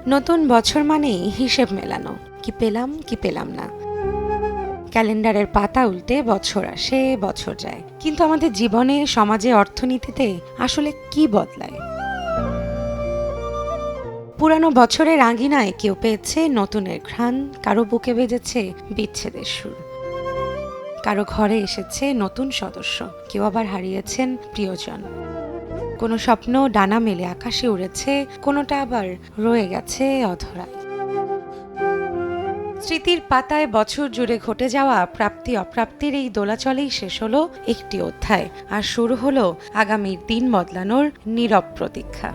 নতুন বছর মানেই হিসেব মেলানো, কি পেলাম কি পেলাম না। ক্যালেন্ডারের পাতা উল্টে বছর আসে বছর যায়, কিন্তু আমাদের জীবনে, সমাজে, অর্থনীতিতে আসলে কি বদলায়? পুরানো বছরের আঙিনায় কেউ পেয়েছে নতুনের ঘ্রাণ, কারো বুকে বেজেছে বিচ্ছেদের সুর, কারো ঘরে এসেছে নতুন সদস্য, কেউ আবার হারিয়েছেন প্রিয়জন। কোনো স্বপ্ন ডানা মেলে আকাশে উড়েছে, কোনোটা আবার রয়ে গেছে অধরায়। স্মৃতির পাতায় বছর জুড়ে ঘটে যাওয়া প্রাপ্তি অপ্রাপ্তির এই দোলাচলেই শেষ হলো একটি অধ্যায়, আর শুরু হলো আগামীর দিন বদলানোর নীরব প্রতীক্ষা।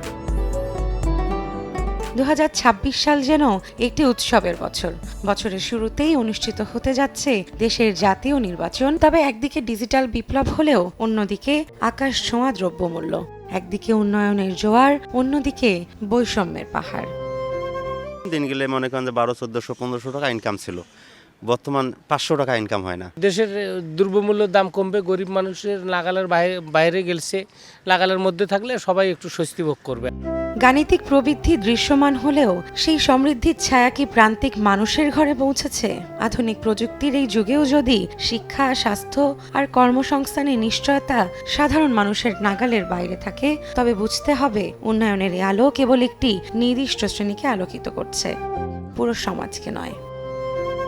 2026 সাল যেন একটি উৎসবের বছর। বছরের শুরুতেই অনুষ্ঠিত হতে যাচ্ছে দেশের জাতীয় নির্বাচন। তবে একদিকে ডিজিটাল বিপ্লব হলেও অন্যদিকে আকাশ ছোঁয়া দ্রব্যমূল্য, একদিকে উন্নয়নের জোয়ার, অন্যদিকে বৈষম্যের পাহাড়। দিন গেলে মনে করেন যে 1200-1400 টাকা ইনকাম ছিল, বর্তমান 500 টাকা ইনকাম হয় না। দেশের দ্রব্যমূল্যের দাম কমবে, গরিব মানুষের নাগালের বাইরে গেলছে, নাগালের মধ্যে থাকলে সবাই একটু স্বস্তি ভোগ করবে। গাণিতিক প্রবৃদ্ধি দৃশ্যমান হলেও সেই সমৃদ্ধির ছায়া কি প্রান্তিক মানুষের ঘরে পৌঁছেছে? আধুনিক প্রযুক্তির এই যুগেও যদি শিক্ষা, স্বাস্থ্য আর কর্মসংস্থানের নিশ্চয়তা সাধারণ মানুষের নাগালের বাইরে থাকে, তবে বুঝতে হবে উন্নয়নের এই আলো কেবল একটি নির্দিষ্ট শ্রেণীকে আলোকিত করছে, পুরো সমাজকে নয়।